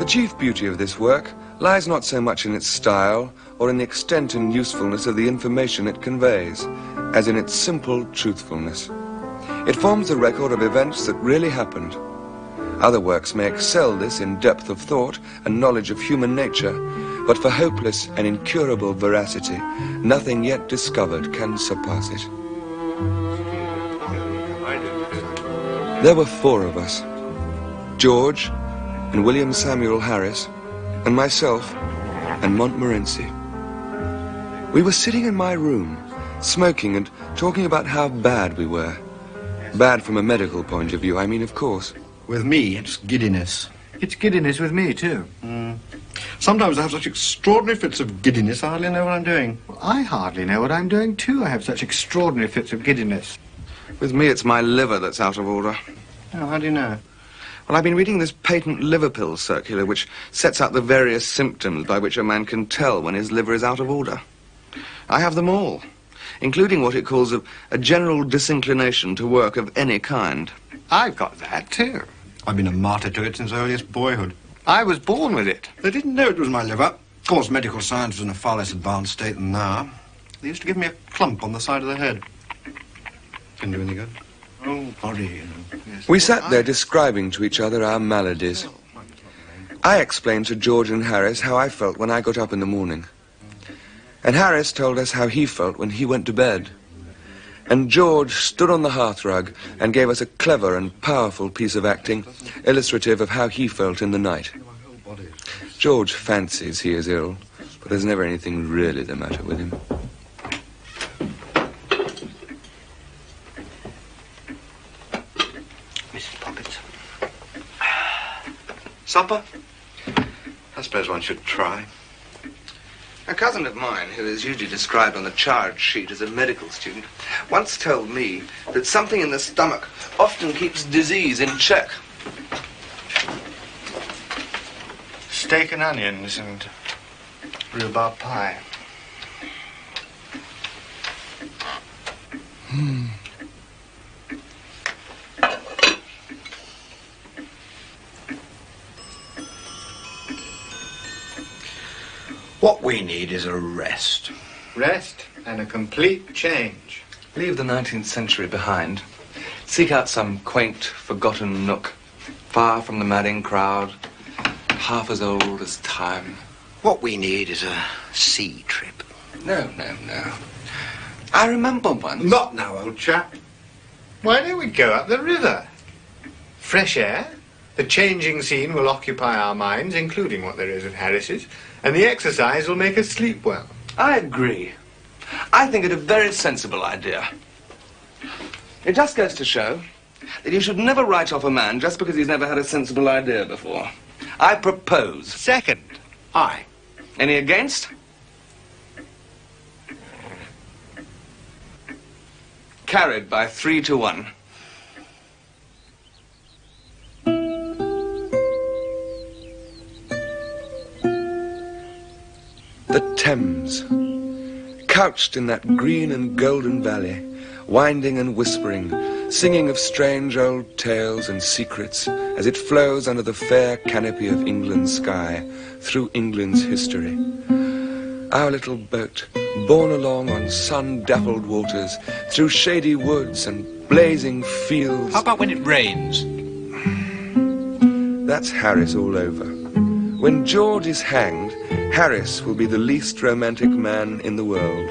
chief beauty of this work lies not so much in its style or in the extent and usefulness of the information it conveys, as in its simple truthfulness. It forms a record of events that really happened. Other works may excel this in depth of thought and knowledge of human nature, but for hopeless and incurable veracity, nothing yet discovered can surpass it. There were 4 of us, George and William Samuel Harris, and myself and Montmorency. We were sitting in my room, smoking and talking about how bad we were. Bad from a medical point of view, I mean, of course. With me, it's giddiness. It's giddiness with me, too. Sometimes I have such extraordinary fits of giddiness, I hardly know what I'm doing. Well, I hardly know what I'm doing, too. I have such extraordinary fits of giddiness. With me, it's my liver that's out of order. Oh, how do you know? Well, I've been reading this patent liver pill circular, which sets out the various symptoms by which a man can tell when his liver is out of order. I have them all, including what it calls a general disinclination to work of any kind. I've got that, too. I've been a martyr to it since earliest boyhood. I was born with it. They didn't know it was my liver. Of course, medical science was in a far less advanced state than now. They used to give me a clump on the side of the head. Didn't do any good. Oh, body, you know. Yes. We sat there describing to each other our maladies. I explained to George and Harris how I felt when I got up in the morning. And Harris told us how he felt when he went to bed. And George stood on the hearthrug and gave us a clever and powerful piece of acting, illustrative of how he felt in the night. George fancies he is ill, but there's never anything really the matter with him. Mrs. Poppins. Supper? I suppose one should try. A cousin of mine, who is usually described on the charge sheet as a medical student, once told me that something in the stomach often keeps disease in check. Steak and onions and rhubarb pie. What we need is a rest. Rest and a complete change. Leave the 19th century behind. Seek out some quaint, forgotten nook, far from the madding crowd, half as old as time. What we need is a sea trip. No. I remember once... Not now, old chap. Why don't we go up the river? Fresh air, the changing scene will occupy our minds, including what there is at Harris's, and the exercise will make us sleep well. I agree. I think it a very sensible idea. It just goes to show that you should never write off a man just because he's never had a sensible idea before. I propose. Second. Aye. Any against? Carried by 3-1. The Thames, couched in that green and golden valley, winding and whispering, singing of strange old tales and secrets as it flows under the fair canopy of England's sky through England's history. Our little boat, borne along on sun-dappled waters, through shady woods and blazing fields. How about when it rains? That's Harris all over. When George is hanged, Harris will be the least romantic man in the world.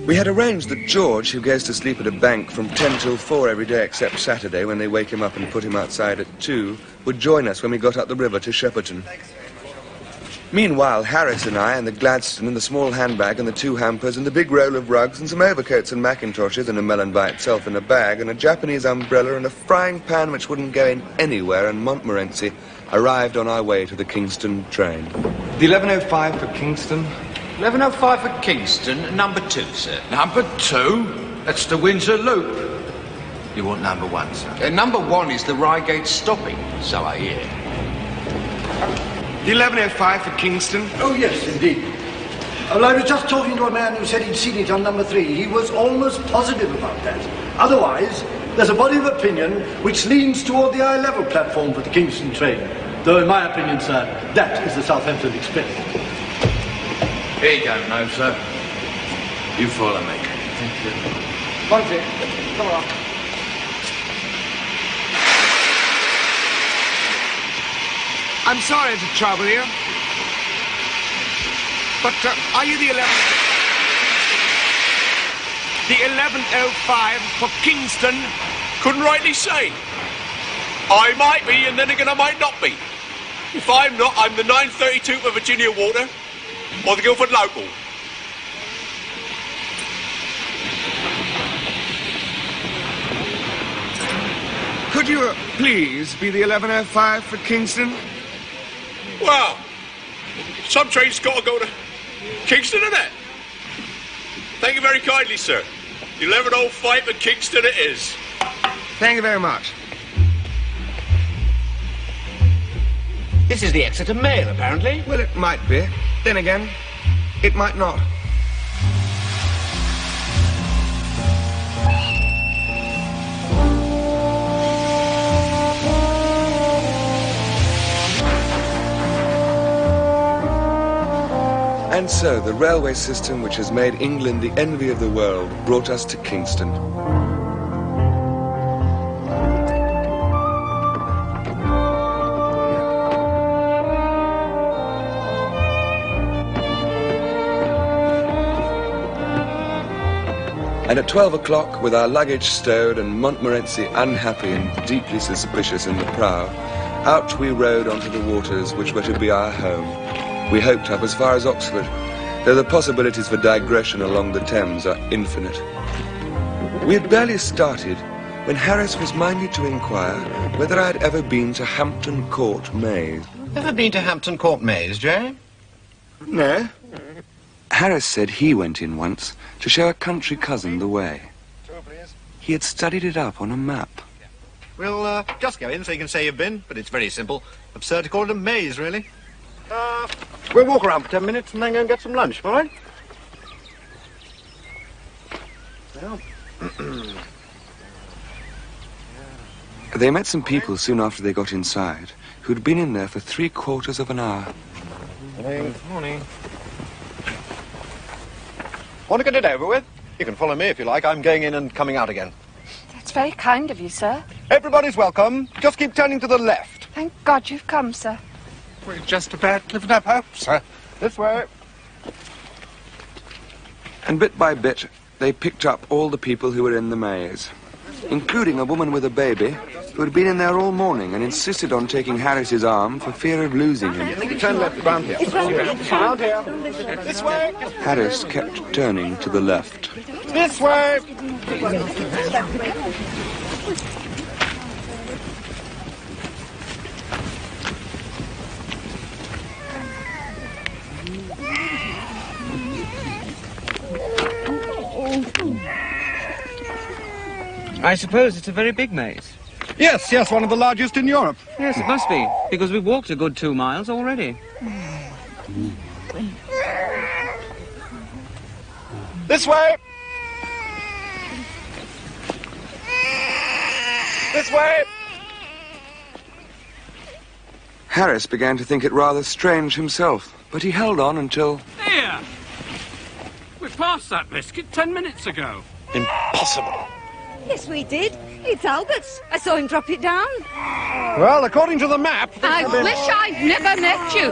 We had arranged that George, who goes to sleep at a bank from 10 till 4 every day except Saturday, when they wake him up and put him outside at 2, would join us when we got up the river to Shepperton. Meanwhile, Harris and I, and the Gladstone, and the small handbag, and the 2 hampers, and the big roll of rugs, and some overcoats and mackintoshes, and a melon by itself in a bag, and a Japanese umbrella, and a frying pan which wouldn't go in anywhere, and Montmorency, arrived on our way to the Kingston train. The 11:05 for Kingston. 11:05 for Kingston, number 2, sir. Number 2? That's the Windsor Loop. You want number 1, sir? Number 1 is the Reigate stopping, so I hear. The 11:05 for Kingston. Oh, yes, indeed. Well, I was just talking to a man who said he'd seen it on number 3. He was almost positive about that. Otherwise, there's a body of opinion which leans toward the eye-level platform for the Kingston train. Though, in my opinion, sir, that is the Southampton Express. Here you go, no, sir. You follow me. Thank you. Monty, come on. I'm sorry to trouble you, but are you the 11:05 for Kingston? Couldn't rightly say. I might be, and then again I might not be. If I'm not, I'm the 932 for Virginia Water, or the Guildford Local. Could you please be the 11:05 for Kingston? Well, some trains got to go to Kingston, innit? Thank you very kindly, sir. 11:05 for Kingston it is. Thank you very much. This is the Exeter Mail, apparently. Well, it might be. Then again, it might not. And so, the railway system which has made England the envy of the world brought us to Kingston. And at 12 o'clock, with our luggage stowed and Montmorency unhappy and deeply suspicious in the prow, out we rode onto the waters which were to be our home. We hoped up as far as Oxford, though the possibilities for digression along the Thames are infinite. We had barely started when Harris was minded to inquire whether I had ever been to Hampton Court Maze. Ever been to Hampton Court Maze, Jerry? No. Harris said he went in once to show a country cousin the way. He had studied it up on a map. We'll just go in so you can say you've been, but it's very simple. Absurd to call it a maze, really. We'll walk around for 10 minutes and then go and get some lunch, all right? They met some people soon after they got inside who'd been in there for 3/4 of an hour. Morning. Morning. Want to get it over with? You can follow me if you like. I'm going in and coming out again. That's very kind of you, sir. Everybody's welcome. Just keep turning to the left. Thank God you've come, sir. We're just about living up hope, sir. This way. And bit by bit, they picked up all the people who were in the maze, including a woman with a baby who had been in there all morning and insisted on taking Harris's arm for fear of losing him. Turn left, round here. Round here. This way. Harris kept turning to the left. This way. I suppose it's a very big maze. Yes, yes, one of the largest in Europe. Yes, it must be, because we've walked a good 2 miles already. This way. This way. Harris began to think it rather strange himself, but he held on until... Here! We passed that biscuit 10 minutes ago. Impossible. Yes, we did. It's Albert's. I saw him drop it down. Well, according to the map... I wish I'd never met you.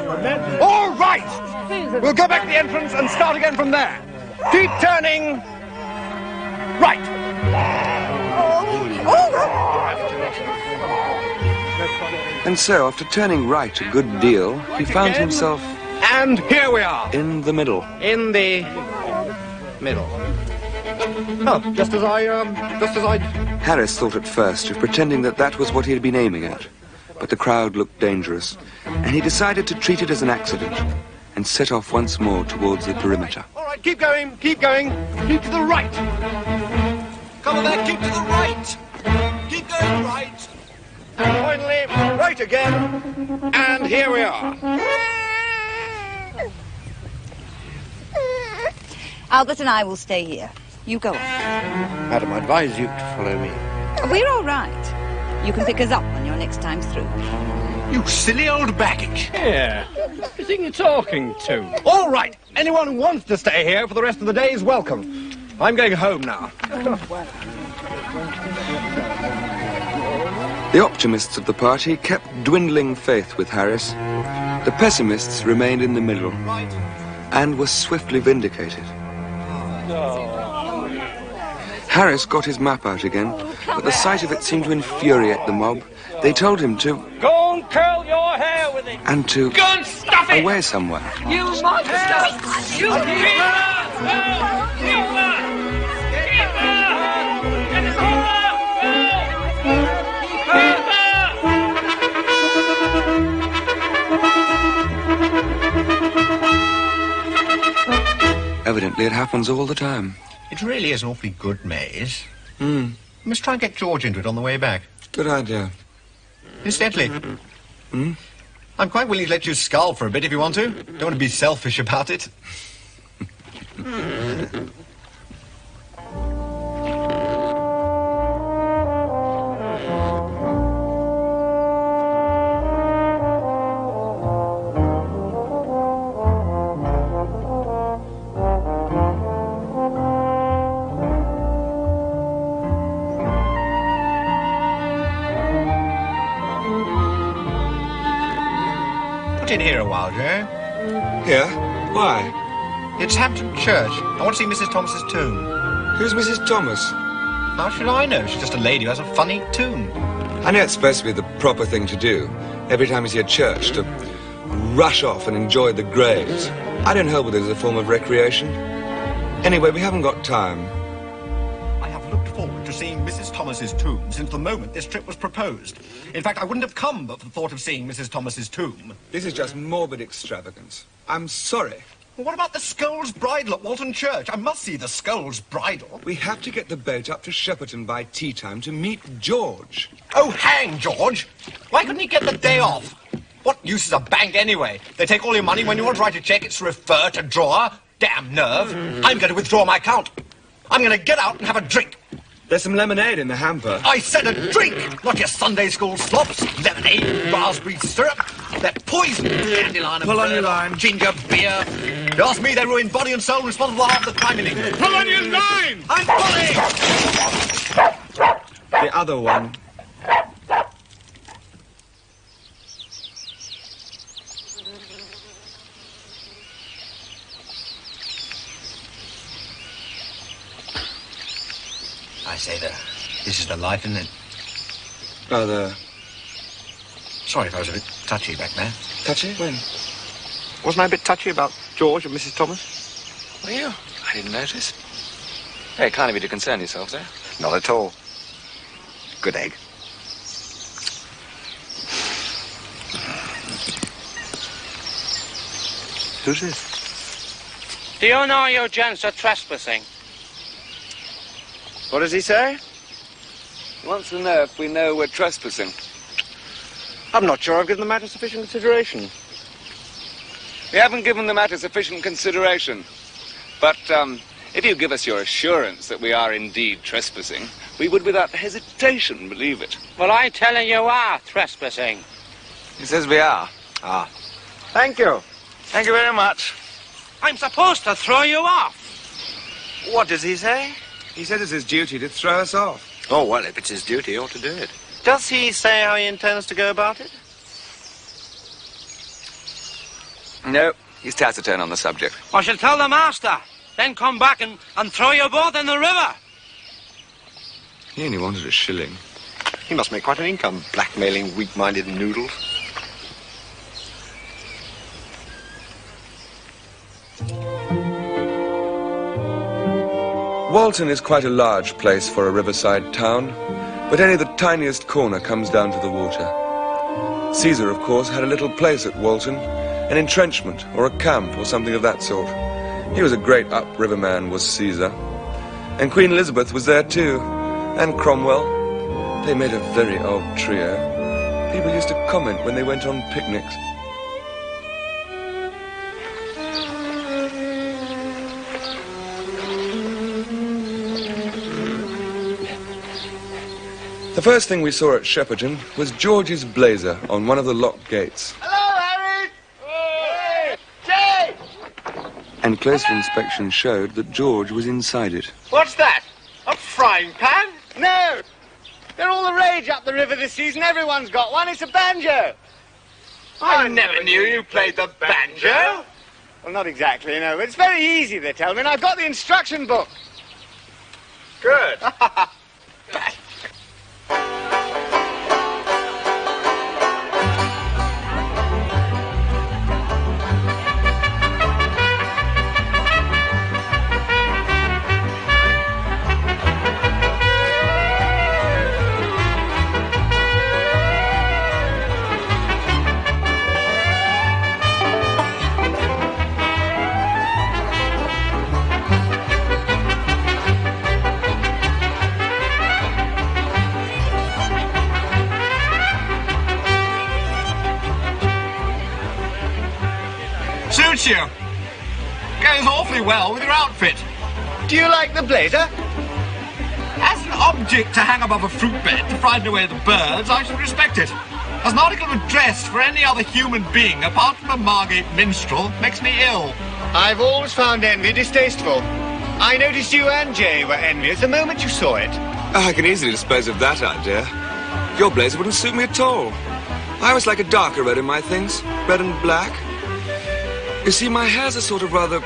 All right! We'll go back to the entrance and start again from there. Keep turning... right. And so, after turning right a good deal, he found himself... And here we are. in the middle. In the... middle. Oh, just as I... Harris thought at first of pretending that that was what he had been aiming at, but the crowd looked dangerous, and he decided to treat it as an accident and set off once more towards the perimeter. All right, keep going, keep going. Keep to the right. Come on there, keep to the right. Keep going right. And finally, right again. And here we are. Albert and I will stay here. You go on. Madam, I advise you to follow me. We're all right. You can pick us up on your next time through. You silly old baggage. Yeah. Who do you think you're talking to? All right. Anyone who wants to stay here for the rest of the day is welcome. I'm going home now. The optimists of the party kept dwindling faith with Harris. The pessimists remained in the middle and were swiftly vindicated. Harris got his map out again, but the sight of it seemed to infuriate the mob. They told him to Go and curl your hair with it. and to Go and stuff it. away somewhere. You monster! You Evidently, it happens all the time. It really is an awfully good maze. Hmm. We must try and get George into it on the way back. Good idea. Incidentally, I'm quite willing to let you scull for a bit if you want to. Don't want to be selfish about it. In here a while, Joe. Here? Why? It's Hampton Church. I want to see Mrs. Thomas's tomb. Who's Mrs. Thomas? How should I know? She's just a lady who has a funny tune. I know it's supposed to be the proper thing to do, every time you see a church, to rush off and enjoy the graves. I don't hold with it as a form of recreation. Anyway, we haven't got time. I have looked forward to seeing Mrs. Thomas's tomb since the moment this trip was proposed. In fact, I wouldn't have come but for the thought of seeing Mrs. Thomas's tomb. This is just morbid extravagance. I'm sorry. Well, what about the Scold's Bridal at Walton Church? I must see the Scold's Bridal. We have to get the boat up to Shepperton by tea time to meet George. Oh, hang George! Why couldn't he get the day off? What use is a bank anyway? They take all your money when you want to write a cheque, it's refer to drawer. Damn nerve. I'm going to withdraw my account. I'm going to get out and have a drink. There's some lemonade in the hamper. I said a drink, not your Sunday school slops. Lemonade, raspberry syrup. They're poison. Dandelion and Pull on your line. Ginger beer. You ask me, they ruin body and soul, responsible for half the crime in England. Pull on your line! I'm pulling! The other one. I say this is the life, isn't it? Rather Sorry if I was a bit touchy back there. touchy? When? Wasn't I a bit touchy about George and Mrs. Thomas? Were you? I didn't notice. Very kind of you to concern yourself, sir. Not at all. Good egg. Who's this? Do you know you gents are trespassing? What does he say? He wants to know if we know we're trespassing. I'm not sure I've given the matter sufficient consideration. We haven't given the matter sufficient consideration. But, if you give us your assurance that we are indeed trespassing, we would without hesitation believe it. Well, I tell you, you are trespassing. He says we are. Ah. Thank you. Thank you very much. I'm supposed to throw you off. What does he say? He says it's his duty to throw us off. Oh, well, if it's his duty, he ought to do it. Does he say how he intends to go about it? No, he's taciturn on the subject. I shall tell the master, then come back and throw you both in the river. He only wanted a shilling. He must make quite an income, blackmailing weak-minded noodles. Walton is quite a large place for a riverside town, but only the tiniest corner comes down to the water. Caesar, of course, had a little place at Walton, an entrenchment or a camp or something of that sort. He was a great upriver man, was Caesar. And Queen Elizabeth was there too, and Cromwell. They made a very odd trio. People used to comment when they went on picnics. The first thing we saw at Shepperton was George's blazer on one of the lock gates. Hello, Harry! Hey! Jay! And closer inspection showed that George was inside it. What's that? A frying pan? No! They're all the rage up the river this season. Everyone's got one. It's a banjo. I never knew you played the banjo. Well, not exactly, no, but it's very easy, they tell me, and I've got the instruction book. Good. Suits you. Goes awfully well with your outfit. Do you like the blazer? As an object to hang above a fruit bed to frighten away the birds, I should respect it. As an article of dress for any other human being, apart from a Margate minstrel, makes me ill. I've always found envy distasteful. I noticed you and Jay were envious the moment you saw it. I can easily dispose of that idea. Your blazer wouldn't suit me at all. I always like a darker red in my things, red and black. You see, my hair's a sort of rather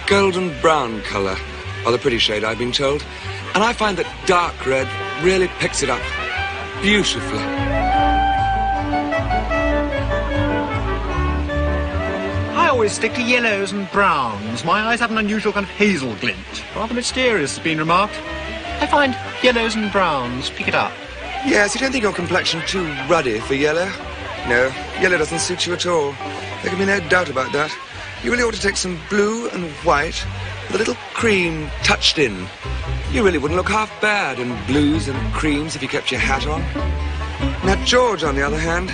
golden brown colour, or the pretty shade, I've been told, and I find that dark red really picks it up beautifully. I always stick to yellows and browns. My eyes have an unusual kind of hazel glint. Rather mysterious, has been remarked. I find yellows and browns pick it up. Yes, you don't think your complexion too ruddy for yellow? No, yellow doesn't suit you at all. There can be no doubt about that. You really ought to take some blue and white with a little cream touched in. You really wouldn't look half bad in blues and creams if you kept your hat on. Now, George, on the other hand...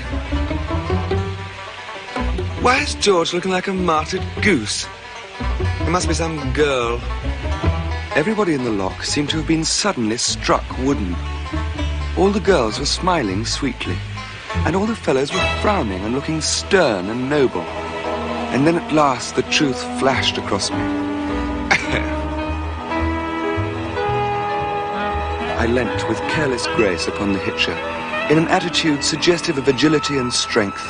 Why is George looking like a martyred goose? It must be some girl. Everybody in the lock seemed to have been suddenly struck wooden. All the girls were smiling sweetly, and all the fellows were frowning and looking stern and noble. And then at last the truth flashed across me. I leant with careless grace upon the hitcher, in an attitude suggestive of agility and strength,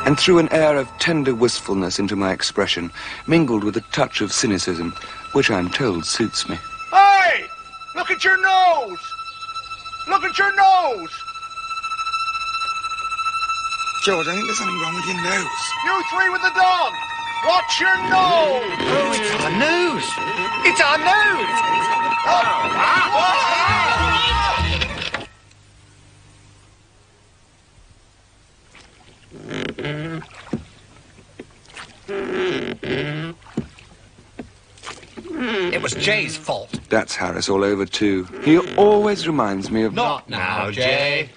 and threw an air of tender wistfulness into my expression, mingled with a touch of cynicism, which I'm told suits me. Hey! Look at your nose! Look at your nose! George, I think there's something wrong with your nose. You three with the dog! Watch your nose! Oh, it's our nose! It's our nose! It was Jay's fault. That's Harris all over, too. He always reminds me of... Not now, Jay.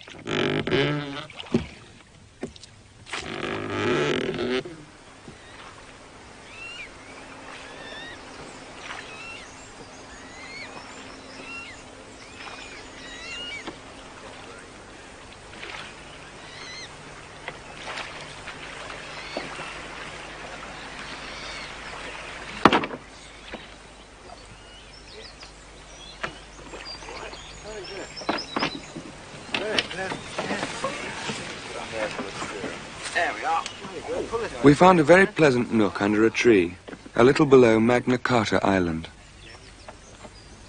We found a very pleasant nook under a tree, a little below Magna Carta Island.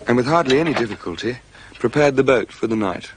And with hardly any difficulty, prepared the boat for the night.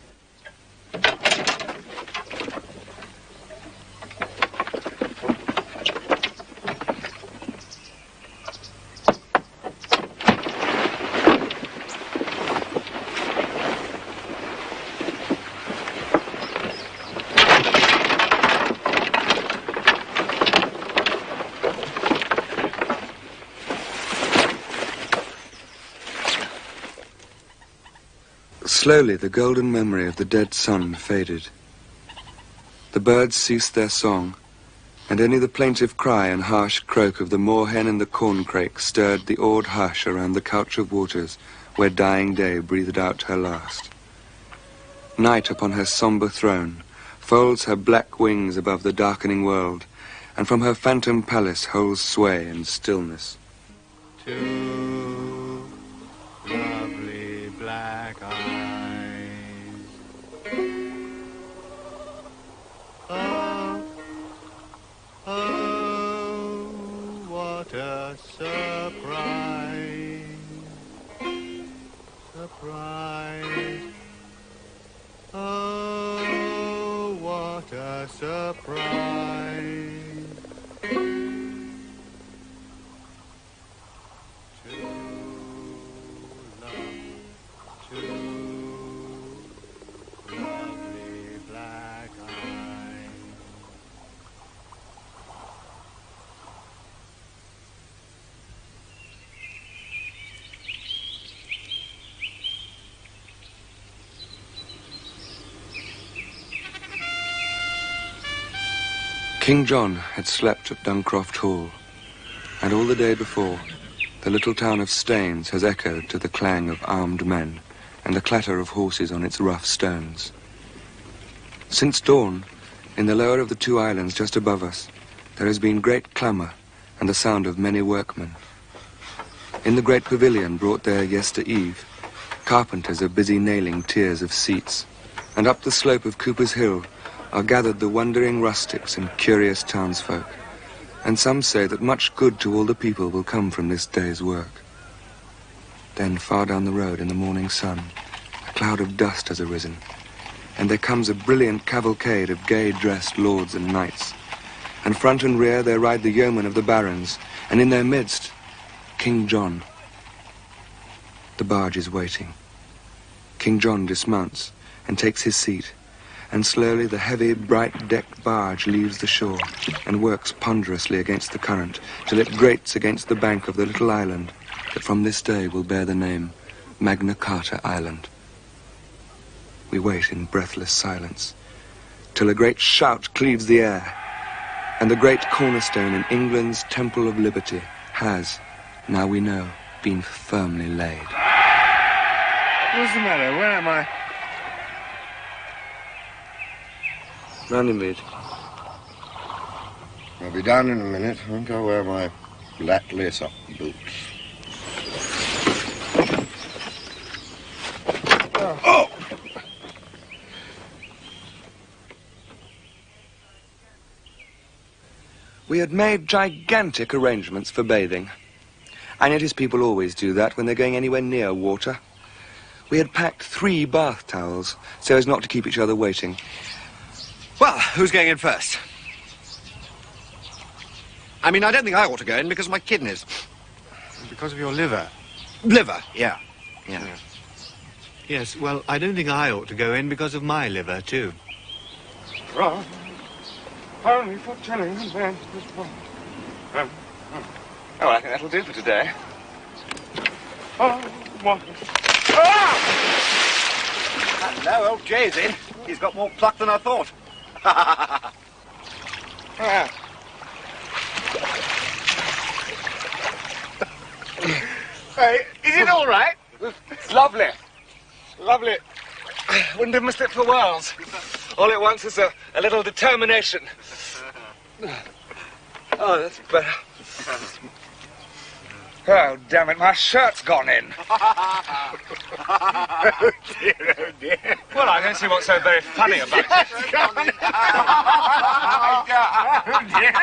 Slowly, the golden memory of the dead sun faded. The birds ceased their song, and only the plaintive cry and harsh croak of the moorhen and the corncrake stirred the awed hush around the couch of waters where dying day breathed out her last. Night upon her sombre throne folds her black wings above the darkening world, and from her phantom palace holds sway and stillness. Two lovely black eyes. Oh, oh, what a surprise. Surprise. Oh, what a surprise. King John had slept at Duncroft Hall, and all the day before, the little town of Staines has echoed to the clang of armed men and the clatter of horses on its rough stones. Since dawn, in the lower of the two islands just above us, there has been great clamour and the sound of many workmen. In the great pavilion brought there yester-eve, carpenters are busy nailing tiers of seats, and up the slope of Cooper's Hill are gathered the wondering rustics and curious townsfolk, and some say that much good to all the people will come from this day's work. Then far down the road in the morning sun, a cloud of dust has arisen, and there comes a brilliant cavalcade of gay-dressed lords and knights, and front and rear there ride the yeomen of the barons, and in their midst, King John. The barge is waiting. King John dismounts and takes his seat, and slowly the heavy, bright-decked barge leaves the shore and works ponderously against the current till it grates against the bank of the little island that from this day will bear the name Magna Carta Island. We wait in breathless silence till a great shout cleaves the air, and the great cornerstone in England's Temple of Liberty has, now we know, been firmly laid. What's the matter? Where am I? Runnymede. I'll be down in a minute. I think I'll wear my black lace-up boots. Oh! We had made gigantic arrangements for bathing. I notice people always do that when they're going anywhere near water. We had packed 3 bath towels so as not to keep each other waiting. Well, who's going in first? I mean, I don't think I ought to go in because of my kidneys. Because of your liver? Liver, yeah. Yes, well, I don't think I ought to go in because of my liver, too. Wrong. Only for telling them. Oh, I think that'll do for today. Oh, what? Ah! Hello, old Jay's in. He's got more pluck than I thought. Hey, is it all right? It's lovely. Lovely. Wouldn't have missed it for worlds. All it wants is a little determination. Oh, that's better. Oh, damn it, my shirt's gone in. Oh, dear, oh, dear. Well, I don't see what's so very funny about it. Oh, dear.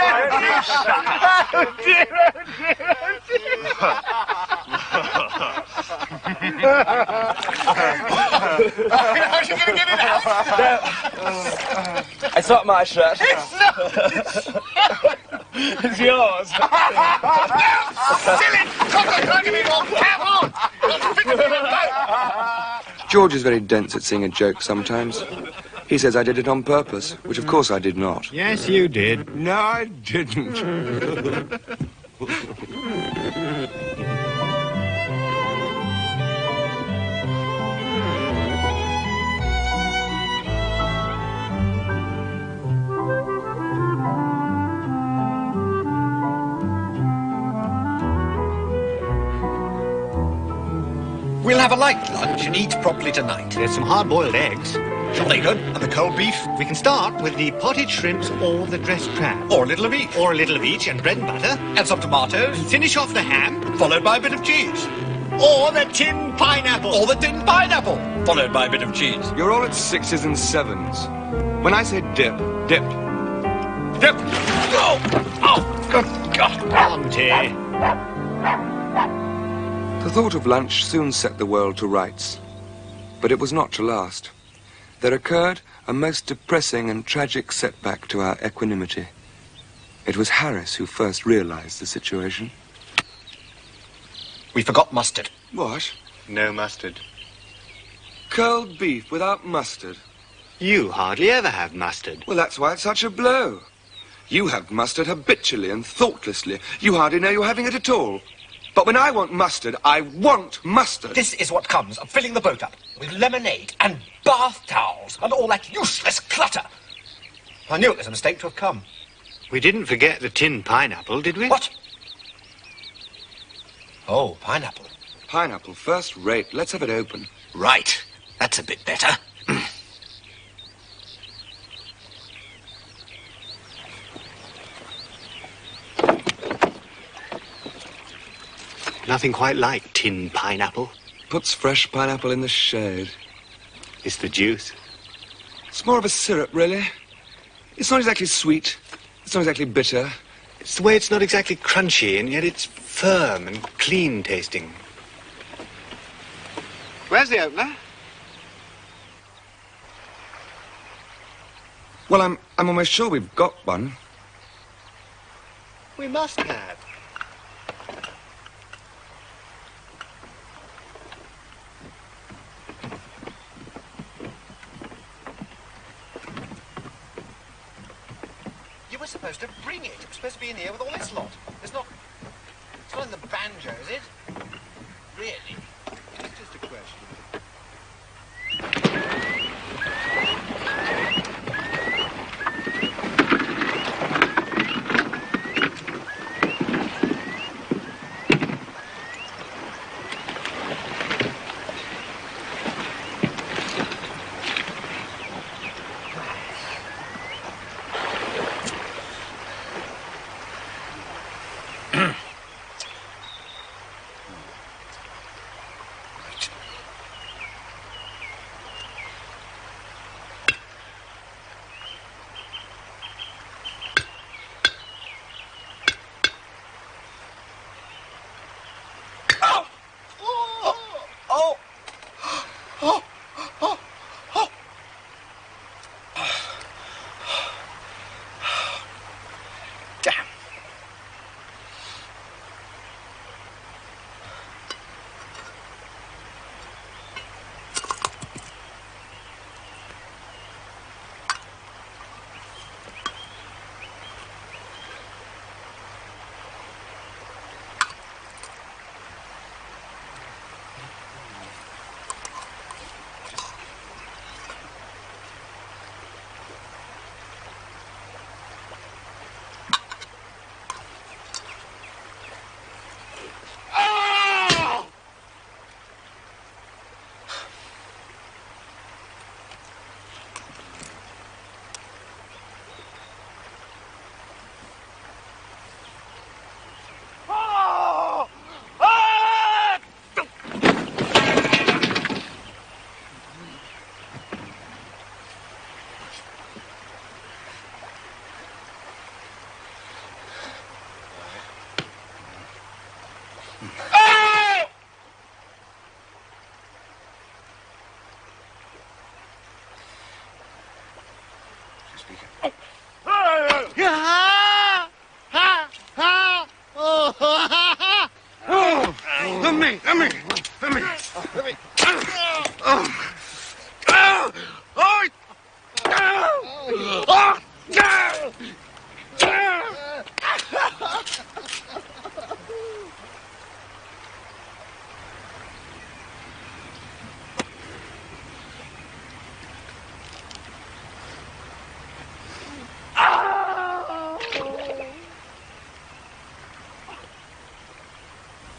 Oh, dear, oh, dear. How's you going to get it out? It's not my shirt. It's not. It's yours. Silly! George is very dense at seeing a joke sometimes. He says I did it on purpose, which of course I did not. Yes, you did. No, I didn't. We'll have a light lunch and eat properly tonight. There's some hard-boiled eggs. Jolly good. And the cold beef? We can start with the potted shrimps or the dressed crab. Or a little of each. Or a little of each, and bread and butter. And some tomatoes. And finish off the ham. Followed by a bit of cheese. Or the tin pineapple. Or the tin pineapple. Followed by a bit of cheese. You're all at 6s and 7s. When I say dip, dip. Dip! Oh, good God. Auntie. The thought of lunch soon set the world to rights. But it was not to last. There occurred a most depressing and tragic setback to our equanimity. It was Harris who first realized the situation. We forgot mustard. What? No mustard. Cold beef without mustard? You hardly ever have mustard. Well, that's why it's such a blow. You have mustard habitually and thoughtlessly. You hardly know you're having it at all. But when I want mustard, I want mustard. This is what comes of filling the boat up with lemonade and bath towels and all that useless clutter. I knew it was a mistake to have come. We didn't forget the tin pineapple, did we? What? Oh, pineapple. Pineapple, first rate. Let's have it open. Right. That's a bit better. Nothing quite like tin pineapple. Puts fresh pineapple in the shade. It's the juice. It's more of a syrup, really. It's not exactly sweet. It's not exactly bitter. It's the way it's not exactly crunchy, and yet it's firm and clean tasting. Where's the opener? Well, I'm almost sure we've got one. We must have. You were supposed to bring it. It was supposed to be in here with all this lot. It's not in the banjo, is it? Really? It's just a question.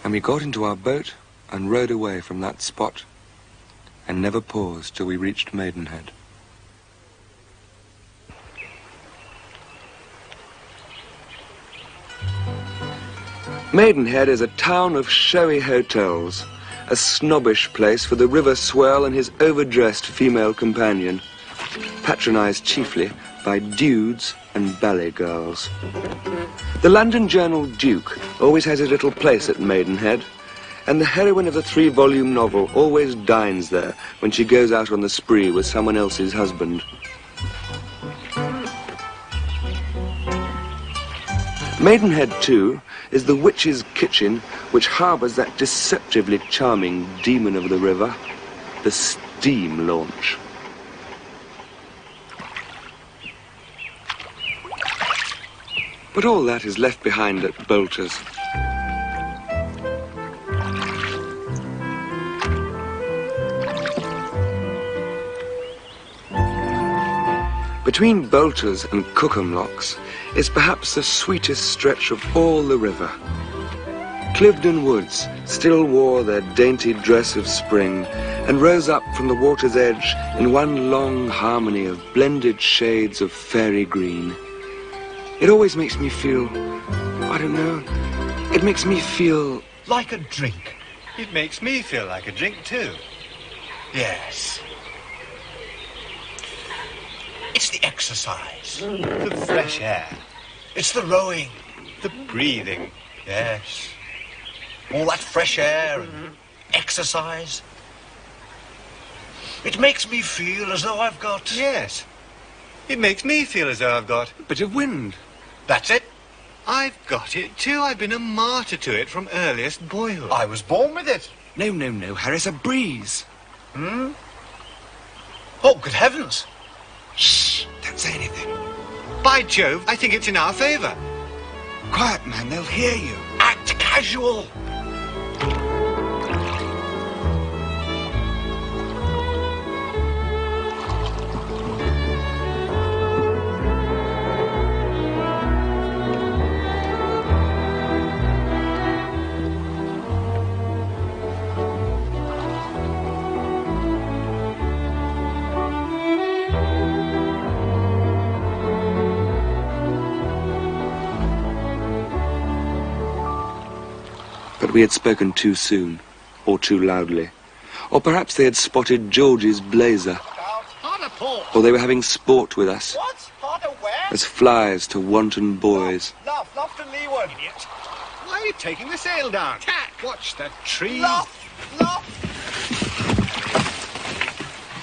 And we got into our boat and rowed away from that spot and never paused till we reached Maidenhead. Maidenhead is a town of showy hotels, a snobbish place for the river swell and his overdressed female companion, patronised chiefly by dudes and ballet girls. The London Journal Duke always has his little place at Maidenhead, and the heroine of the 3-volume novel always dines there when she goes out on the spree with someone else's husband. Maidenhead, too, is the witch's kitchen which harbours that deceptively charming demon of the river, the steam launch. But all that is left behind at Bolter's. Between Bolter's and Cookham is perhaps the sweetest stretch of all the river. Cliveden Woods still wore their dainty dress of spring and rose up from the water's edge in one long harmony of blended shades of fairy green. It always makes me feel, I don't know, it makes me feel... Like a drink. It makes me feel like a drink too. Yes. It's the exercise, the fresh air. It's the rowing, the breathing, yes. All that fresh air and exercise. It makes me feel as though I've got... Yes. It makes me feel as though I've got... a bit of wind. That's it. I've got it too. I've been a martyr to it from earliest boyhood. I was born with it. No, Harris, a breeze. Hmm? Oh, good heavens. Shh, don't say anything. By Jove, I think it's in our favour. Quiet, man, they'll hear you. Act casual. But we had spoken too soon, or too loudly. Or perhaps they had spotted George's blazer. Or they were having sport with us. What? Harder where? As flies to wanton boys. Luff to leeward, idiot. Why are you taking the sail down? Tack! Watch that tree. Luff!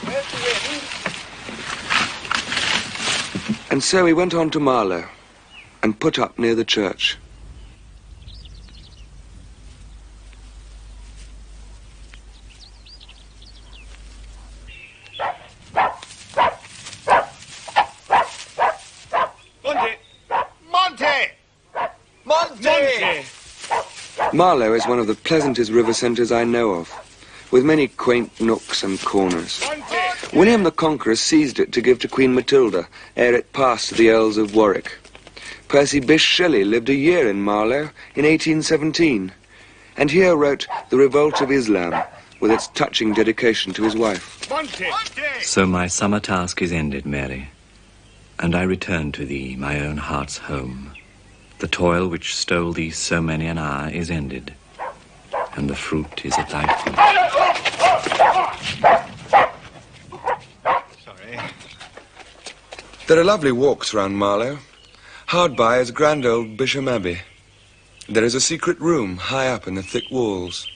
Where's the wind? And so we went on to Marlow and put up near the church. Marlow is one of the pleasantest river centres I know of, with many quaint nooks and corners. William the Conqueror seized it to give to Queen Matilda ere it passed to the Earls of Warwick. Percy Bysshe Shelley lived a year in Marlow in 1817, and here wrote The Revolt of Islam, with its touching dedication to his wife. So my summer task is ended, Mary, and I return to thee, my own heart's home. The toil which stole thee so many an hour is ended, and the fruit is at thy feet. Sorry. There are lovely walks round Marlow. Hard by is grand old Bisham Abbey. There is a secret room high up in the thick walls.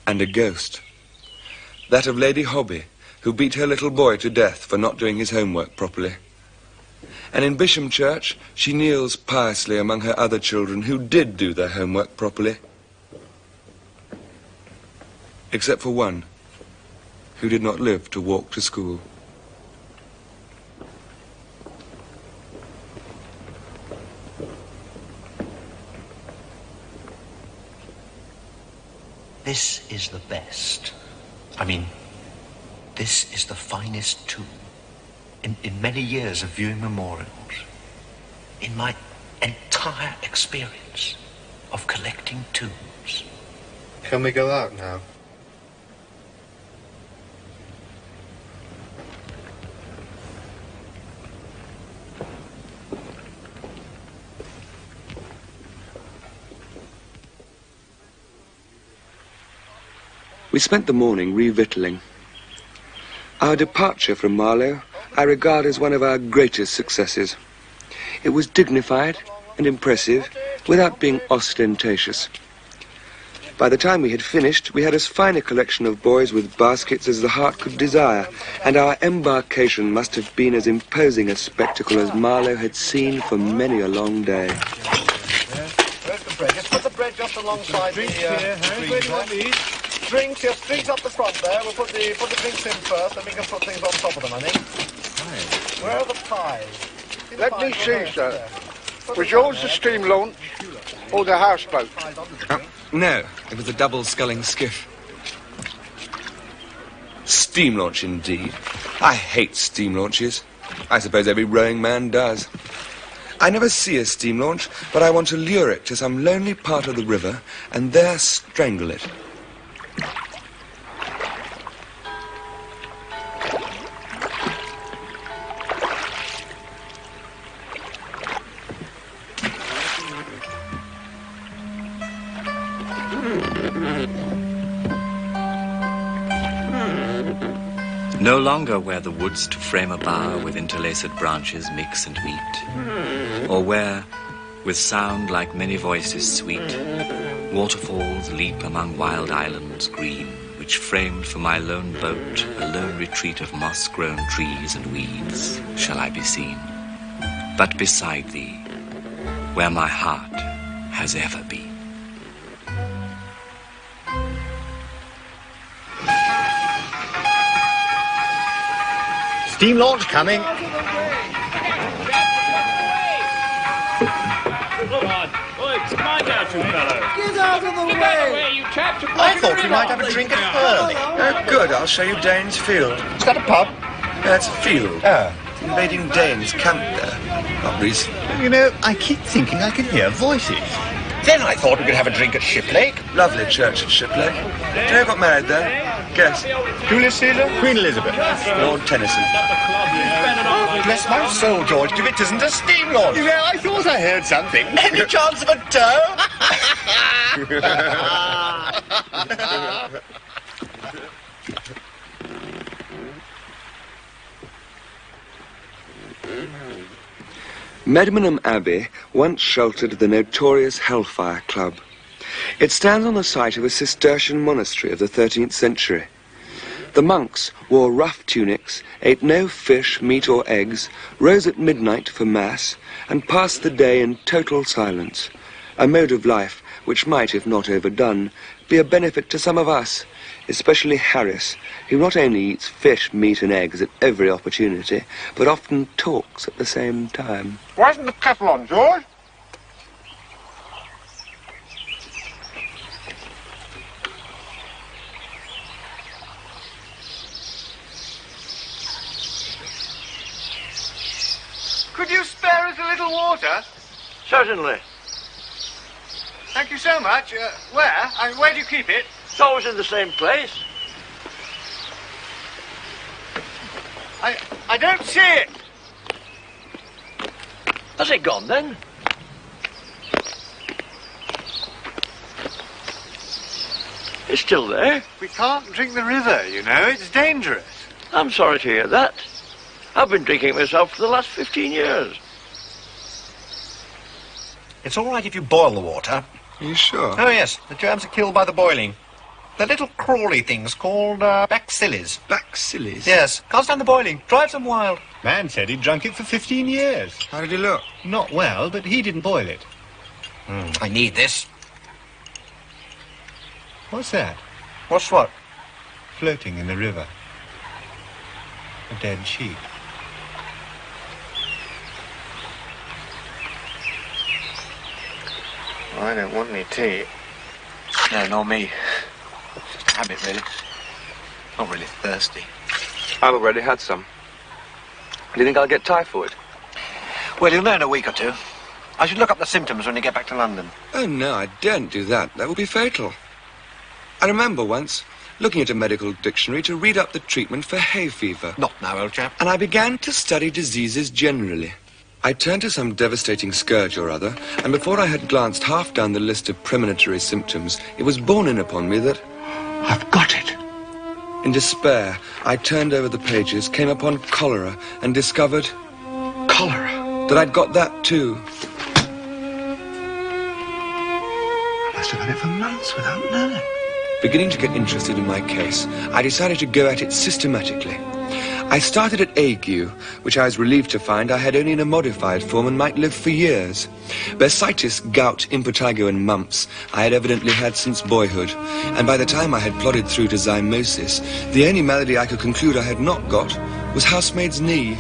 And a ghost. That of Lady Hobby, who beat her little boy to death for not doing his homework properly. And in Bisham Church, she kneels piously among her other children who did do their homework properly. Except for one, who did not live to walk to school. This is the best. I mean, this is the finest tomb. In many years of viewing memorials, in my entire experience of collecting tombs. Can we go out now? We spent the morning revictualling. Our departure from Marlow I regard as one of our greatest successes. It was dignified and impressive without being ostentatious. By the time we had finished, we had as fine a collection of boys with baskets as the heart could desire, and our embarkation must have been as imposing a spectacle as Marlow had seen for many a long day. Where's the bread? Just put the bread just alongside the where do you want these? Drinks, yes, drinks up the front there. We'll put the drinks in first, and we can put things on top of them, I think. Where are the pies? Let me see, sir. Was yours the steam launch or the houseboat? No, it was a double-sculling skiff. Steam launch, indeed. I hate steam launches. I suppose every rowing man does. I never see a steam launch, but I want to lure it to some lonely part of the river and there strangle it. No longer where the woods to frame a bower with interlaced branches mix and meet, or where, with sound like many voices sweet, waterfalls leap among wild islands green, which framed for my lone boat a lone retreat of moss-grown trees and weeds, shall I be seen, but beside thee, where my heart has ever been. Steam launch coming. Come on. Oi, mind out, you fellows. Get out of the way! Get away, you chaps. I thought we might have a drink at Hurley. Good, I'll show you Dane's Field. Is that a pub? That's a field. Oh. Invading Danes camped there. Not recently. You know, I keep thinking I can hear voices. Then I thought we could have a drink at Shiplake. Lovely church at Shiplake. Do you know who got married there? Guess. Julius Caesar? Queen Elizabeth. Lord Tennyson. Oh, bless my soul, George, if it isn't a steam launch. You know, I thought I heard something. Any chance of a tow? Medmenham Abbey once sheltered the notorious Hellfire Club. It stands on the site of a Cistercian monastery of the 13th century. The monks wore rough tunics, ate no fish, meat or eggs, rose at midnight for Mass, and passed the day in total silence, a mode of life which might, if not overdone, be a benefit to some of us, especially Harris, who not only eats fish, meat and eggs at every opportunity, but often talks at the same time. Why isn't the kettle on, George? Could you spare us a little water? Certainly. Thank you so much. Where? And where do you keep it? It's always in the same place. I don't see it. Has it gone then? It's still there. We can't drink the river, you know. It's dangerous. I'm sorry to hear that. I've been drinking myself for the last 15 years. It's all right if you boil the water. Are you sure? Oh, yes. The germs are killed by the boiling. They're little crawly things called bacilles. Bacilles? Yes. Can't stand the boiling. Drives them wild. Man said he'd drunk it for 15 years. How did he look? Not well, but he didn't boil it. I need this. What's that? What's what? Floating in the river. A dead sheep. I don't want any tea. No, nor me. It's just a habit, really. Not really thirsty. I've already had some. Do you think I'll get typhoid? Well, you'll know in a week or two. I should look up the symptoms when you get back to London. Oh, no, I daren't do that. That would be fatal. I remember once looking at a medical dictionary to read up the treatment for hay fever. Not now, old chap. And I began to study diseases generally. I turned to some devastating scourge or other, and before I had glanced half down the list of premonitory symptoms, it was borne in upon me that... I've got it. In despair, I turned over the pages, came upon cholera, and discovered... Cholera? That I'd got that too. I must have had it for months without knowing. Beginning to get interested in my case, I decided to go at it systematically. I started at ague, which I was relieved to find I had only in a modified form and might live for years. Bursitis, gout, impetigo and mumps I had evidently had since boyhood, and by the time I had plodded through to zymosis, the only malady I could conclude I had not got was housemaid's knee.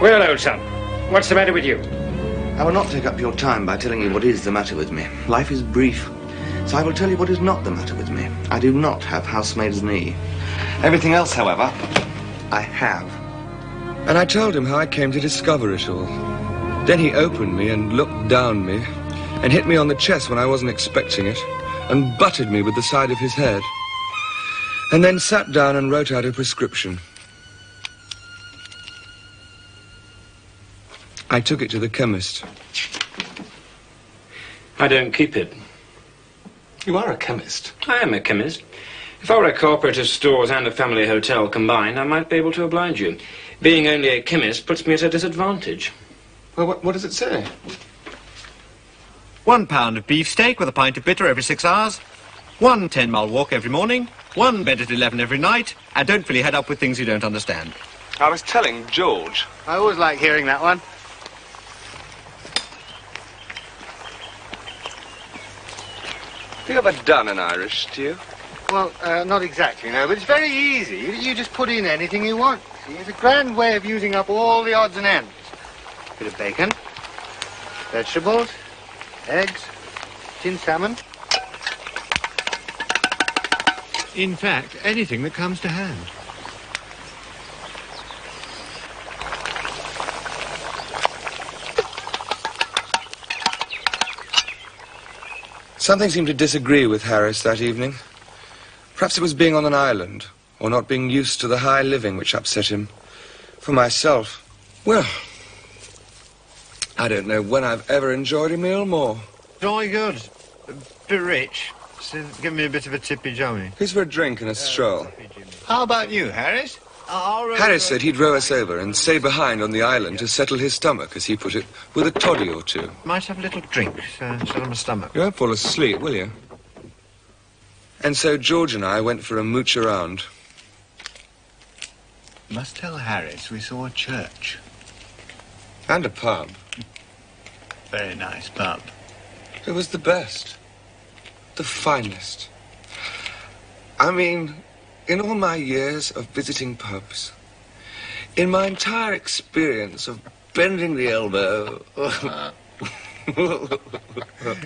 Well, old son, what's the matter with you? I will not take up your time by telling you what is the matter with me. Life is brief, so I will tell you what is not the matter with me. I do not have housemaid's knee. Everything else, however, I have. And I told him how I came to discover it all. Then he opened me and looked down me and hit me on the chest when I wasn't expecting it and butted me with the side of his head. And then sat down and wrote out a prescription. I took it to the chemist. I don't keep it. You are a chemist. I am a chemist. If I were a cooperative stores and a family hotel combined, I might be able to oblige you. Being only a chemist puts me at a disadvantage. Well, what does it say? 1 pound of beefsteak with a pint of bitter every 6 hours. 1 10-mile walk every morning. 1 bed at 11 every night. And don't fill your head up with things you don't understand. I was telling George. I always like hearing that one. Have you ever done an Irish stew? Well, not exactly, no, but it's very easy. You just put in anything you want. See, it's a grand way of using up all the odds and ends. Bit of bacon, vegetables, eggs, tinned salmon. In fact, anything that comes to hand. Something seemed to disagree with Harris that evening. Perhaps it was being on an island, or not being used to the high living which upset him. For myself, well, I don't know when I've ever enjoyed a meal more. Jolly good. A bit rich. So give me a bit of a tippy Johnny. Who's for a drink and a stroll? How about you, Harris? Harris said he'd row us over and stay behind on the island to settle his stomach, as he put it, with a toddy or two. Might have a little drink, settle my stomach. You won't fall asleep, will you? And so George and I went for a mooch around. Must tell Harris we saw a church. And a pub. Very nice pub. It was the best. The finest. I mean, in all my years of visiting pubs, in my entire experience of bending the elbow...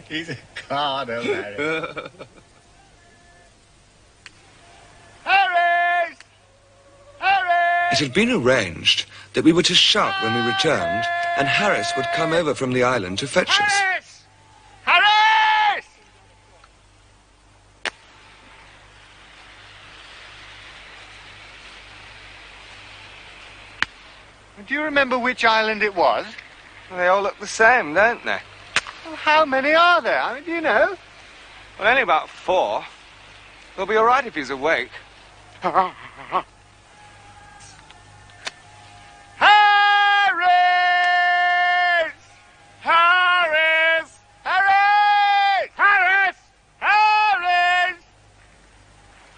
He's a card, old Harry. Harris! Harris! It had been arranged that we were to shout when we returned, and Harris would come over from the island to fetch us. Harris! Harris! Do you remember which island it was? Well, they all look the same, don't they? Well, how many are there? I mean, do you know? Well, only about 4. He'll be all right if he's awake. Harris! Harris! Harris! Harris! Harris!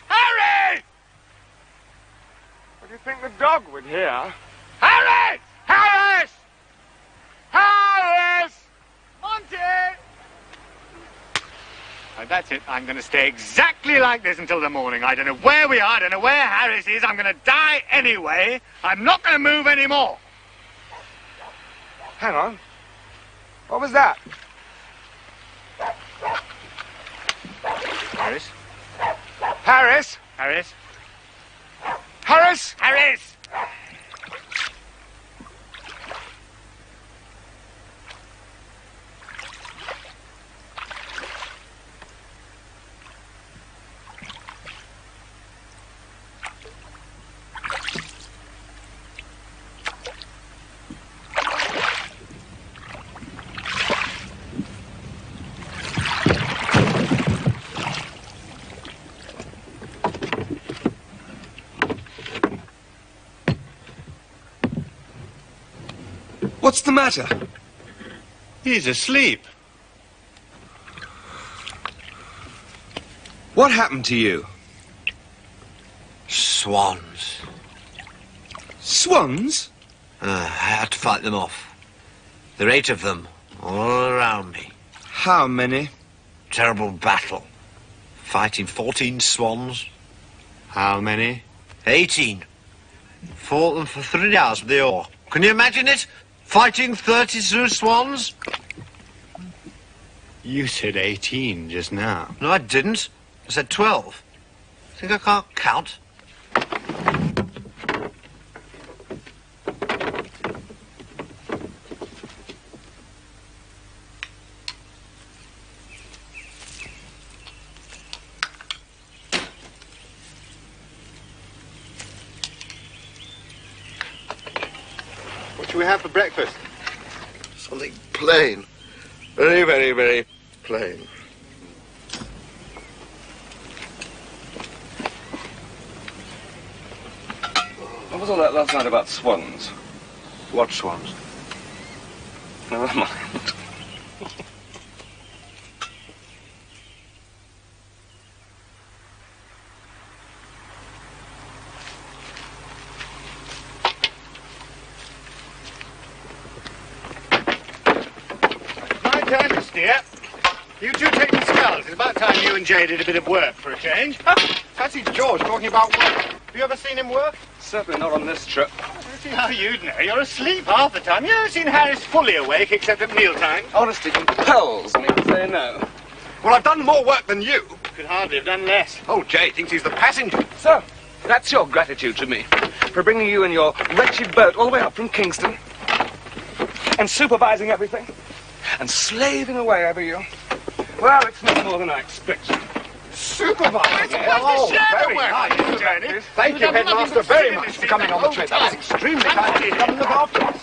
Harris! What do you think the dog would hear? Harris! Harris! Harris! Monty! Right, that's it. I'm going to stay exactly like this until the morning. I don't know where we are. I don't know where Harris is. I'm going to die anyway. I'm not going to move anymore. Hang on. What was that? Harris? Harris? Harris? Harris? Harris! What's the matter? He's asleep. What happened to you? Swans. Swans? I had to fight them off. There are 8 of them, all around me. How many? Terrible battle. Fighting 14 swans. How many? 18. Fought them for 3 hours with the oar. Can you imagine it? Fighting 32 swans? You said 18 just now. No, I didn't. I said 12. Think I can't count? What shall we have for breakfast? Something plain. Very, very, very plain. What was all that last night about swans? What swans? Never mind. My turn to steer. You two take the sculls. It's about time you and Jay did a bit of work for a change. Fancy George talking about work. Have you ever seen him work? Certainly not on this trip. I see how you'd know. You're asleep half the time. You haven't seen Harris fully awake except at mealtime. Honesty compels me to say no. Well, I've done more work than you. Could hardly have done less. Oh, Jay thinks he's the passenger. So, that's your gratitude to me for bringing you and your wretched boat all the way up from Kingston and supervising everything and slaving away over you. Well, it's not more than I expected. Supervisor! Oh, very nice, Johnny. Thank you, Headmaster, very much for coming on the trip. That was extremely kind of you to come and look after us.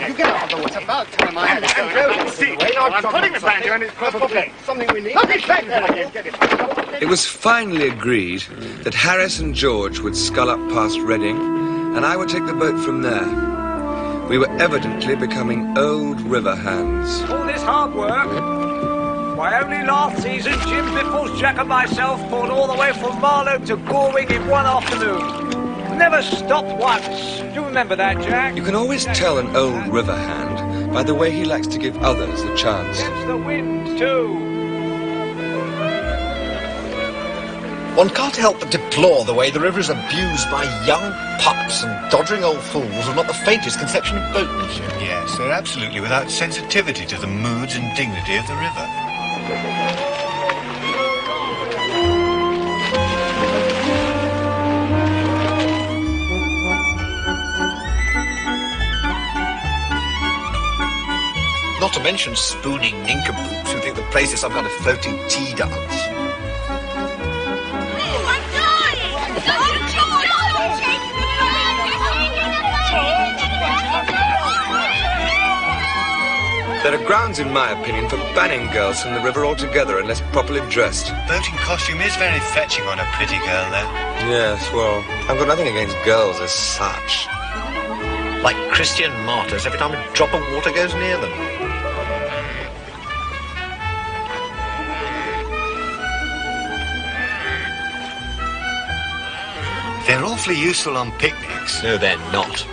You get out of the way. It's about time I had to go. I'm putting the banjo in its proper place. Something we need. Look, he's back there again. Get it. It was finally agreed that Harris and George would scull up past Reading, and I would take the boat from there. We were evidently becoming old river hands. All this hard work? Why, only last season, Jim Biffles, Jack and myself pulled all the way from Marlow to Gorwing in one afternoon. Never stopped once. Do you remember that, Jack? You can always tell an old river hand by the way he likes to give others a chance. Against the wind, too. One can't help but deplore the way the river is abused by young pups and doddering old fools with not the faintest conception of boatmanship. Yes, they're absolutely without sensitivity to the moods and dignity of the river. Not to mention spooning nincompoops who think the place is some kind of floating tea dance. There are grounds, in my opinion, for banning girls from the river altogether unless properly dressed. Boating costume is very fetching on a pretty girl, though. Yes, well, I've got nothing against girls as such. Like Christian martyrs every time a drop of water goes near them. They're awfully useful on picnics. No, they're not.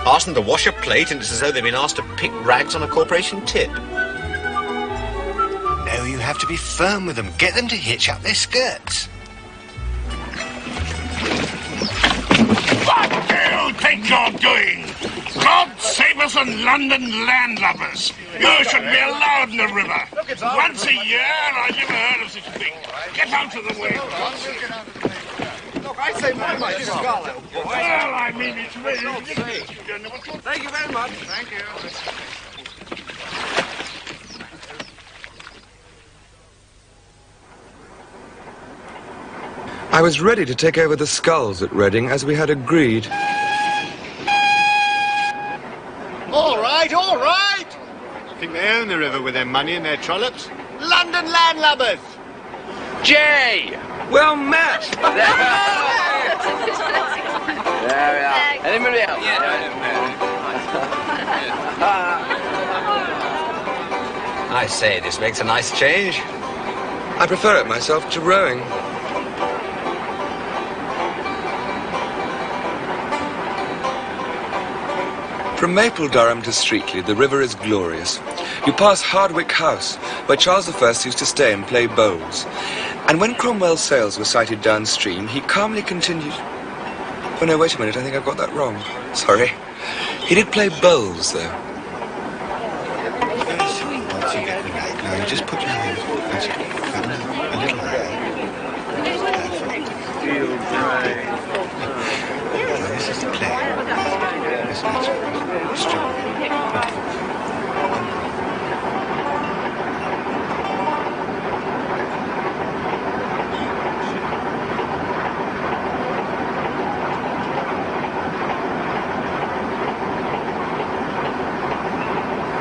Ask them to wash a plate and it's as though they've been asked to pick rags on a corporation tip. No, you have to be firm with them. Get them to hitch up their skirts. What do you think you're doing? God save us and London landlubbers. You shouldn't be allowed in the river. Once a year, I never heard of such a thing. Get out of the way. Look, I say my mind is scarlet. Well, I mean, it's really... Thank you very much. Thank you. I was ready to take over the sculls at Reading as we had agreed. All right, all right. I think they own the river with their money and their trollops. London landlubbers. Jay! Well met! There we are. Anybody else? Yeah. I say, this makes a nice change. I prefer it myself to rowing. From Maple Durham to Streatley, the river is glorious. You pass Hardwick House, where Charles I used to stay and play bowls. And when Cromwell's sails were sighted downstream, he calmly continued... Oh, no, wait a minute, I think I've got that wrong. Sorry. He did play bowls, though. Now, you just put your hand a little there. Now, this is the play.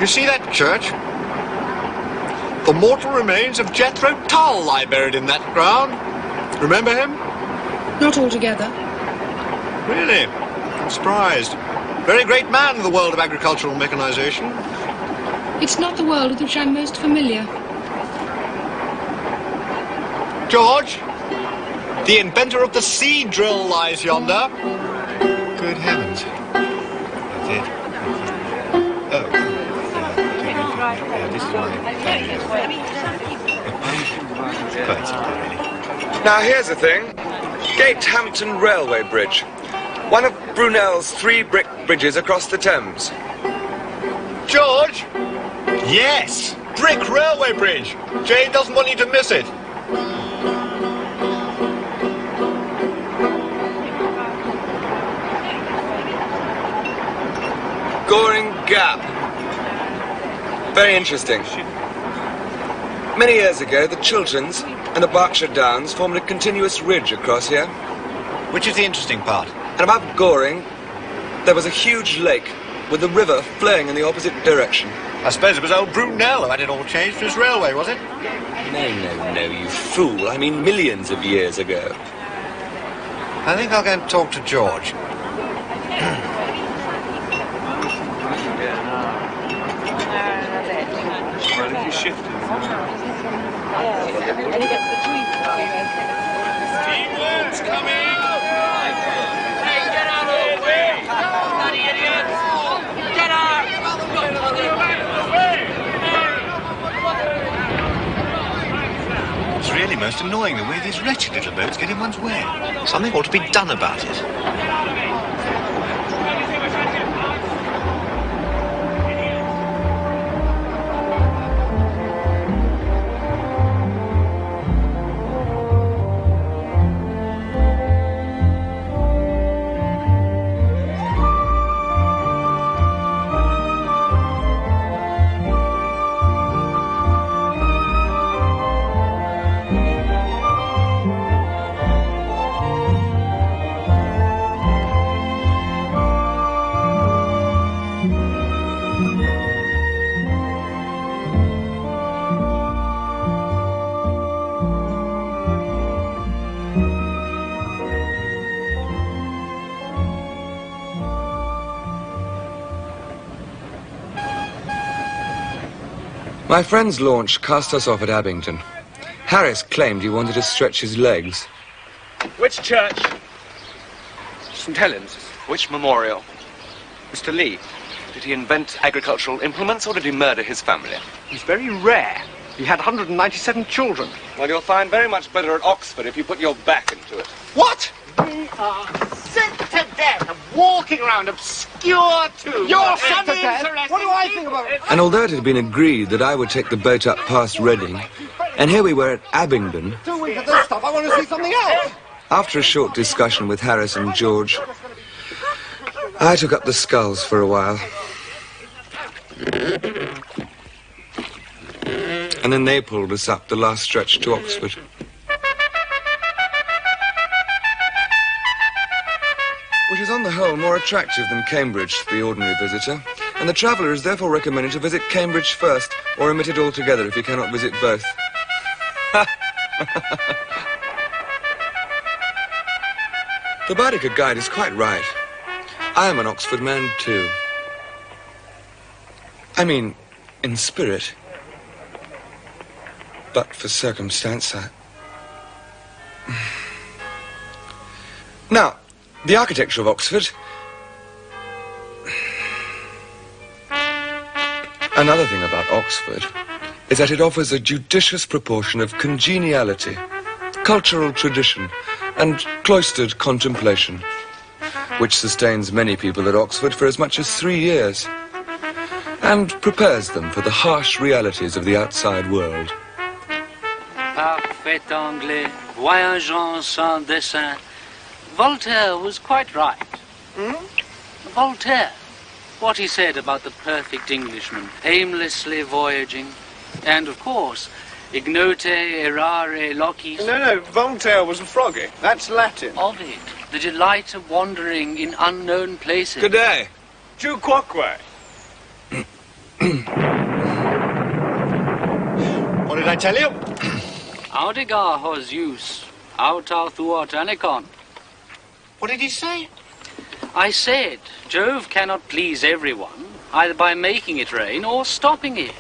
You see that church? The mortal remains of Jethro Tull lie buried in that ground. Remember him? Not altogether. Really? I'm surprised. Very great man in the world of agricultural mechanization. It's not the world with which I'm most familiar. George, the inventor of the seed drill lies yonder. Good heavens. That's it. Oh. This is Now, here's the thing. Gatehampton Railway Bridge. One of Brunel's 3 brick bridges across the Thames. George? Yes! Brick Railway Bridge. Jane doesn't want you to miss it. Goring Gap. Very interesting. Many years ago, the Chilterns and the Berkshire Downs formed a continuous ridge across here. Which is the interesting part? And above Goring, there was a huge lake with the river flowing in the opposite direction. I suppose it was old Brunel who had it all changed for his railway, was it? No, you fool. I mean millions of years ago. I think I'll go and talk to George. Well, if you shift it. Steamboat's coming! Hey, get out of the way! Bloody idiots! Get out! It's really most annoying the way these wretched little boats get in one's way. Something ought to be done about it. My friend's launch cast us off at Abington. Harris claimed he wanted to stretch his legs. Which church? St. Helens. Which memorial? Mr. Lee, did he invent agricultural implements or did he murder his family? He's very rare. He had 197 children. Well, you'll find very much better at Oxford if you put your back into it. What? We are sick to death of walking around obscure tombs. You're sick to death? What do I think about it? And although it had been agreed that I would take the boat up past Reading, and here we were at Abingdon... 2 weeks of this stuff, I want to see something else! After a short discussion with Harris and George, I took up the sculls for a while. And then they pulled us up the last stretch to Oxford. Which is on the whole more attractive than Cambridge to the ordinary visitor, and the traveller is therefore recommended to visit Cambridge first, or omit it altogether if you cannot visit both. The Baedeker guide is quite right. I am an Oxford man too. I mean, in spirit. But for circumstance, Now, the architecture of Oxford. Another thing about Oxford is that it offers a judicious proportion of congeniality, cultural tradition, and cloistered contemplation, which sustains many people at Oxford for as much as 3 years, and prepares them for the harsh realities of the outside world. Parfait anglais, voyageant sans dessin. Voltaire was quite right. Voltaire. What he said about the perfect Englishman, aimlessly voyaging. And, of course, ignote errare locis. No, Voltaire was a froggy. That's Latin. Ovid, the delight of wandering in unknown places. Good day. Tu quoque. What did I tell you? Audigar hos jus, autar thuot anicon. What did he say? I said, Jove cannot please everyone, either by making it rain or stopping it.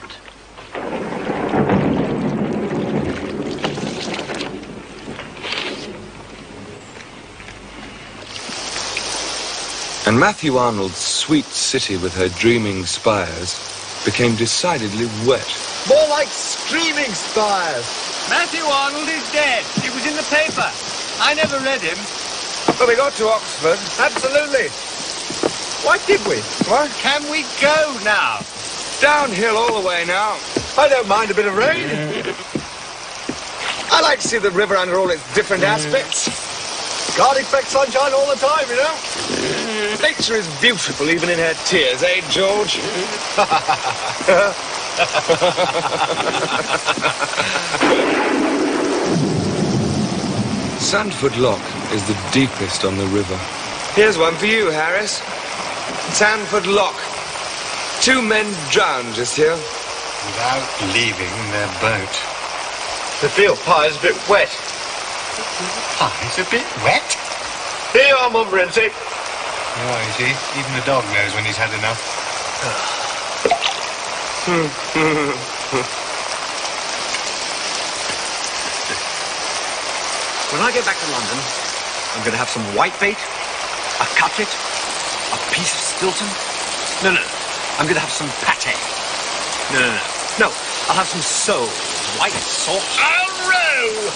And Matthew Arnold's sweet city with her dreaming spires became decidedly wet. More like screaming spires. Matthew Arnold is dead. It was in the paper. I never read him. But we got to Oxford. Absolutely. Why did we? What? Can we go now? Downhill all the way now. I don't mind a bit of rain. I like to see the river under all its different aspects. Can't expect sunshine all the time, you know. Nature is beautiful even in her tears, eh, George? Sandford Lock is the deepest on the river. Here's one for you, Harris. Sandford Lock. 2 men drowned just here. Without leaving their boat. The field pie's a bit wet. Pie's a bit wet? Here you are, Montmorency. Oh, you see, even the dog knows when he's had enough. When I get back to London, I'm going to have some whitebait, a cutlet, a piece of Stilton. No. I'm going to have some pate. No. I'll have some sole, white sauce. A row!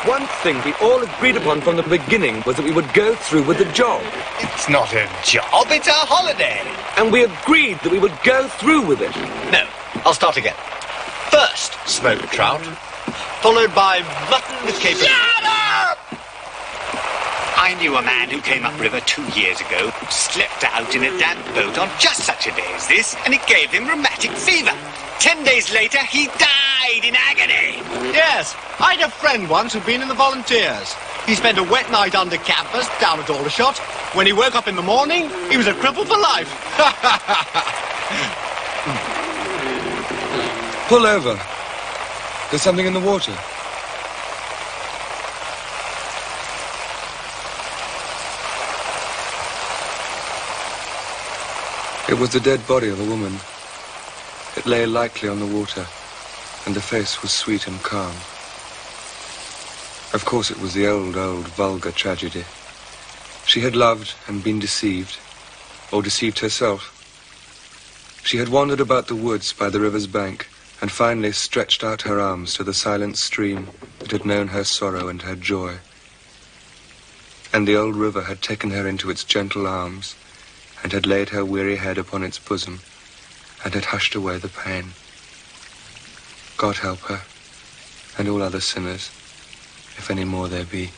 One thing we all agreed upon from the beginning was that we would go through with the job. It's not a job, it's a holiday. And we agreed that we would go through with it. No, I'll start again. First, smoked trout, followed by mutton with capers. Shut up! I knew a man who came upriver 2 years ago, slept out in a damp boat on just such a day as this, and it gave him rheumatic fever. 10 days later, he died in agony. Yes, I had a friend once who'd been in the volunteers. He spent a wet night under canvas down at Aldershot. When he woke up in the morning, he was a cripple for life. Pull over. There's something in the water. It was the dead body of a woman. It lay lightly on the water, and the face was sweet and calm. Of course it was the old, vulgar tragedy. She had loved and been deceived, or deceived herself. She had wandered about the woods by the river's bank, and finally stretched out her arms to the silent stream that had known her sorrow and her joy. And the old river had taken her into its gentle arms, and had laid her weary head upon its bosom, and had hushed away the pain. God help her, and all other sinners, if any more there be.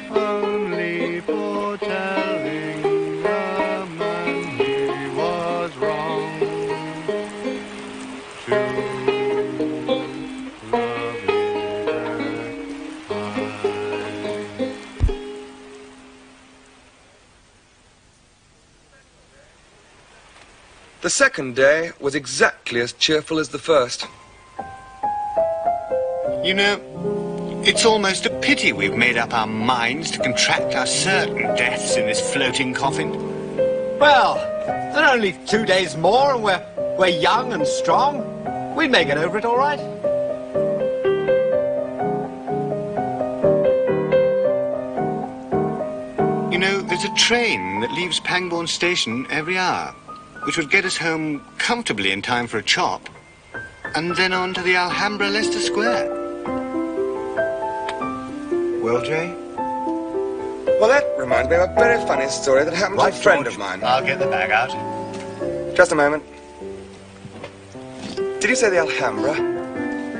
Only for telling the man he was wrong to love you that I The second day was exactly as cheerful as the first. You know, it's almost a pity we've made up our minds to contract our certain deaths in this floating coffin. Well, there are only 2 days more and we're young and strong. We'd make it over it all right. You know, there's a train that leaves Pangbourne Station every hour, which would get us home comfortably in time for a chop, and then on to the Alhambra, Leicester Square. Well, Jay? Well, that reminds me of a very funny story that happened to a friend of mine. I'll get the bag out. Just a moment. Did you say the Alhambra?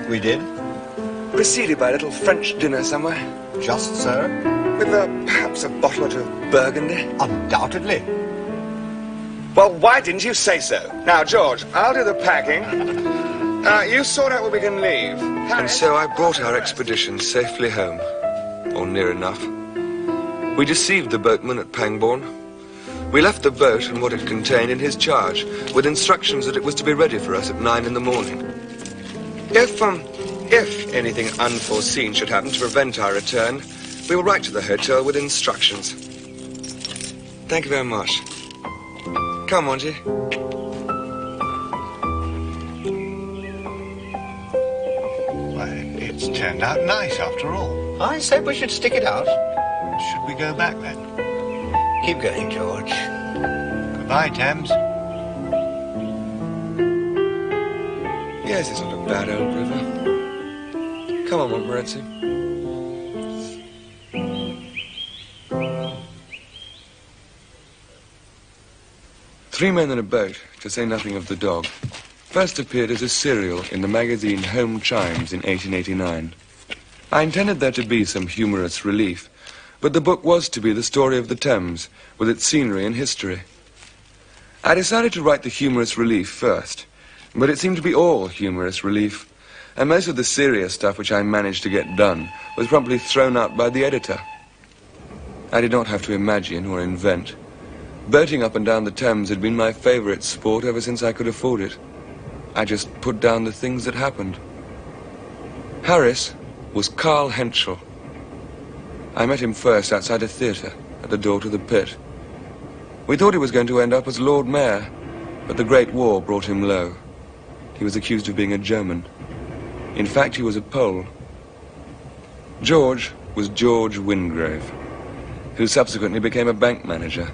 We did. Preceded by a little French dinner somewhere? Just so. With perhaps a bottle or two of Burgundy? Undoubtedly. Well, why didn't you say so? Now, George, I'll do the packing. You sort out where we can leave. And so I brought our expedition safely home. Or near enough. We deceived the boatman at Pangbourne. We left the boat and what it contained in his charge, with instructions that it was to be ready for us at 9 in the morning. If anything unforeseen should happen to prevent our return, we will write to the hotel with instructions. Thank you very much. Come, won't you? Well, it's turned out nice after all. I said we should stick it out. Should we go back then? Keep going, George. Goodbye, Thames. Yes, it's not a bad old river. Come on, Montmorency. Three Men in a Boat, to say nothing of the dog, first appeared as a serial in the magazine Home Chimes in 1889. I intended there to be some humorous relief, but the book was to be the story of the Thames, with its scenery and history. I decided to write the humorous relief first, but it seemed to be all humorous relief, and most of the serious stuff which I managed to get done was promptly thrown out by the editor. I did not have to imagine or invent. Boating up and down the Thames had been my favorite sport ever since I could afford it. I just put down the things that happened. Harris was Carl Henschel. I met him first outside a theatre at the door to the pit. We thought he was going to end up as Lord Mayor, but the Great War brought him low. He was accused of being a German. In fact, he was a Pole. George was George Wingrave, who subsequently became a bank manager.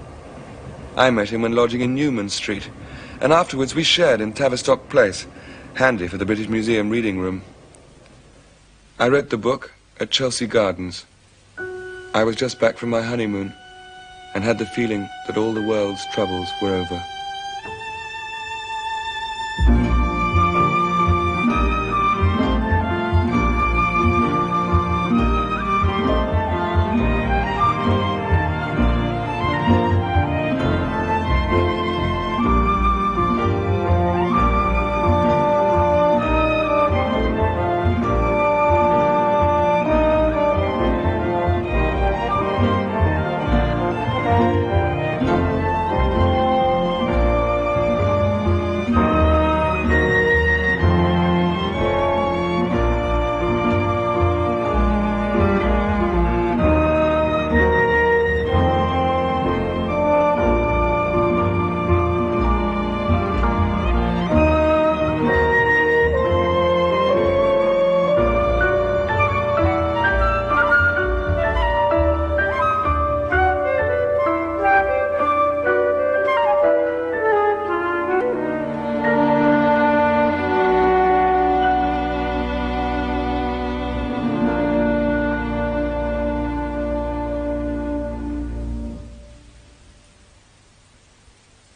I met him when lodging in Newman Street, and afterwards we shared in Tavistock Place, handy for the British Museum reading room. I wrote the book at Chelsea Gardens. I was just back from my honeymoon and had the feeling that all the world's troubles were over.